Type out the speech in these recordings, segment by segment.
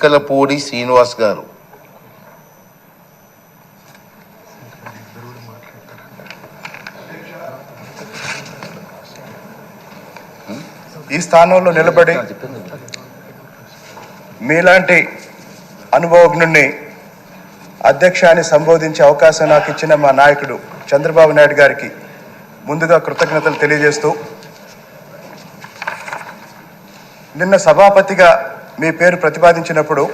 కలపూడి శ్రీనివాస్ గారు. ఈ స్థానంలో నిలబడి మీలాంటి అనుభవజ్ఞుణ్ణి అధ్యక్షాన్ని సంబోధించే అవకాశం నాకు ఇచ్చిన మా నాయకుడు చంద్రబాబు నాయుడు గారికి ముందుగా కృతజ్ఞతలు తెలియజేస్తూ, నిన్న సభాపతిగా మీ పేరు ప్రతిపాదించినప్పుడు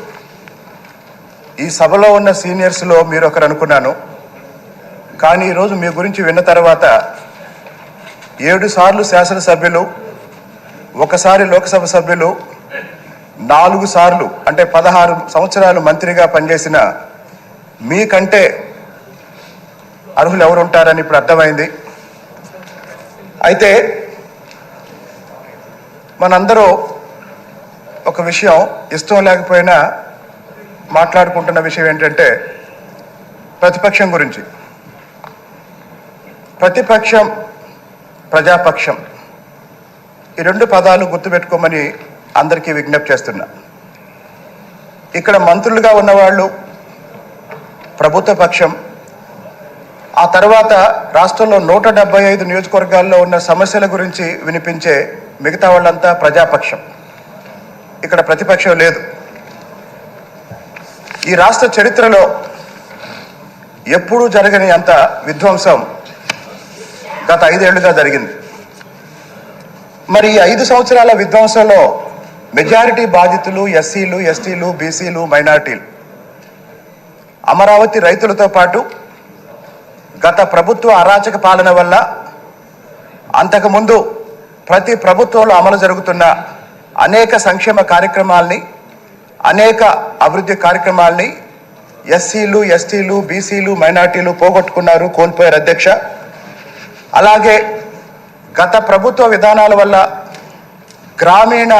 ఈ సభలో ఉన్న సీనియర్స్లో మీరు ఒకరు అనుకున్నాను. కానీ ఈరోజు మీ గురించి విన్న తర్వాత 7 సార్లు శాసనసభ్యులు, 1 సారి లోక్సభ సభ్యులు, 4 సార్లు అంటే 16 సంవత్సరాలు మంత్రిగా పనిచేసిన మీకంటే అర్హులు ఎవరు ఉంటారని ఇప్పుడు అర్థమైంది. అయితే మనందరూ ఒక విషయం ఇష్టం లేకపోయినా మాట్లాడుకుంటున్న విషయం ఏంటంటే ప్రతిపక్షం గురించి. ప్రతిపక్షం, ప్రజాపక్షం, ఈ 2 పదాలు గుర్తుపెట్టుకోమని అందరికీ విజ్ఞప్తి చేస్తున్నా. ఇక్కడ మంత్రులుగా ఉన్నవాళ్ళు ప్రభుత్వ పక్షం, ఆ తర్వాత రాష్ట్రంలో 175 నియోజకవర్గాల్లో ఉన్న సమస్యల గురించి వినిపించే మిగతా వాళ్ళంతా ప్రజాపక్షం. ఇక్కడ ప్రతిపక్షం లేదు. ఈ రాష్ట్ర చరిత్రలో ఎప్పుడూ జరగని అంత విధ్వంసం గత 5 ఏళ్లుగా జరిగింది. మరి ఈ 5 సంవత్సరాల విధ్వంసంలో మెజారిటీ బాధితులు ఎస్సీలు, ఎస్టీలు, బీసీలు, మైనార్టీలు. అమరావతి రైతులతో పాటు గత ప్రభుత్వ అరాచక పాలన వల్ల అంతకుముందు ప్రతి ప్రభుత్వంలో అమలు జరుగుతున్న అనేక సంక్షేమ కార్యక్రమాల్ని, అనేక అభివృద్ధి కార్యక్రమాల్ని ఎస్సీలు, ఎస్టీలు, బీసీలు, మైనార్టీలు పోగొట్టుకున్నారు, కోల్పోయారు అధ్యక్ష. అలాగే గత ప్రభుత్వ విధానాల వల్ల గ్రామీణ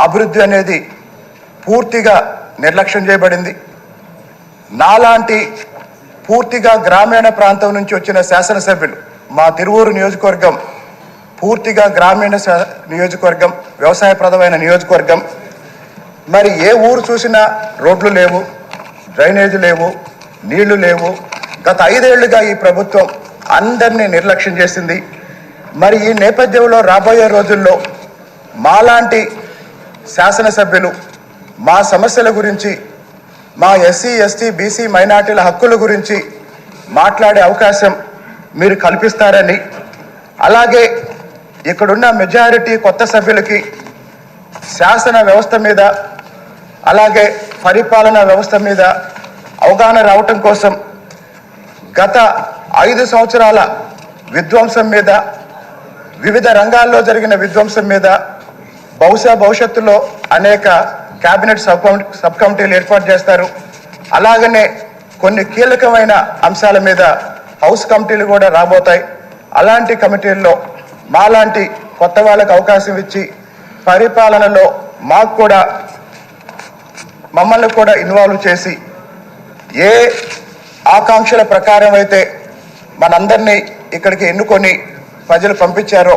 అభివృద్ధి అనేది పూర్తిగా నిర్లక్ష్యం చేయబడింది. నాలాంటి పూర్తిగా గ్రామీణ ప్రాంతం నుంచి వచ్చిన శాసనసభ్యులు, మా తిరువూరు నియోజకవర్గం పూర్తిగా గ్రామీణ నియోజకవర్గం, వ్యవసాయప్రదమైన నియోజకవర్గం. మరి ఏ ఊరు చూసినా రోడ్లు లేవు, డ్రైనేజీ లేవు, నీళ్లు లేవు. గత 5 ఏళ్లుగా ఈ ప్రభుత్వం అందరినీ నిర్లక్ష్యం చేసింది. మరి ఈ నేపథ్యంలో రాబోయే రోజుల్లో మాలాంటి శాసనసభ్యులు మా సమస్యల గురించి, మా ఎస్సీ, ఎస్టీ, బీసీ, మైనార్టీల హక్కుల గురించి మాట్లాడే అవకాశం మీరు కల్పిస్తారని, అలాగే ఇక్కడున్న మెజారిటీ కొత్త సభ్యులకి శాసన వ్యవస్థ మీద, అలాగే పరిపాలనా వ్యవస్థ మీద అవగాహన రావటం కోసం గత 5 సంవత్సరాల విధ్వంసం మీద, వివిధ రంగాల్లో జరిగిన విధ్వంసం మీద బహుశా భవిష్యత్తులో అనేక క్యాబినెట్ సబ్ కమిటీలు ఏర్పాటు చేస్తారు. అలాగనే కొన్ని కీలకమైన అంశాల మీద హౌస్ కమిటీలు కూడా రాబోతాయి. అలాంటి కమిటీల్లో మాలాంటి కొత్త వాళ్ళకు అవకాశం ఇచ్చి పరిపాలనలో మమ్మల్ని కూడా ఇన్వాల్వ్ చేసి ఏ ఆకాంక్షల ప్రకారం అయితే మనందరినీ ఇక్కడికి ఎన్నుకొని ప్రజలు పంపించారో,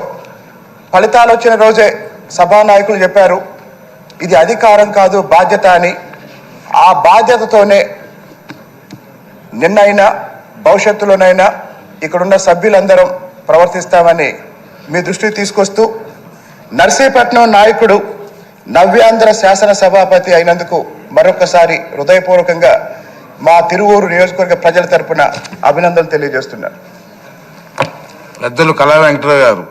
ఫలితాలు వచ్చిన రోజే సభానాయకులు చెప్పారు, ఇది అధికారం కాదు బాధ్యత అని. ఆ బాధ్యతతోనే నిన్నైనా భవిష్యత్తులోనైనా ఇక్కడున్న సభ్యులందరం ప్రవర్తిస్తామని మీ దృష్టికి తీసుకొస్తూ, నర్సీపట్నం నాయకుడు నవ్యాంధ్ర శాసన సభాపతి అయినందుకు మరొకసారి హృదయపూర్వకంగా మా తిరువూరు నియోజకవర్గ ప్రజల తరపున అభినందనలు తెలియజేస్తున్నారు. పెద్దలు కళా వెంకటరావు గారు.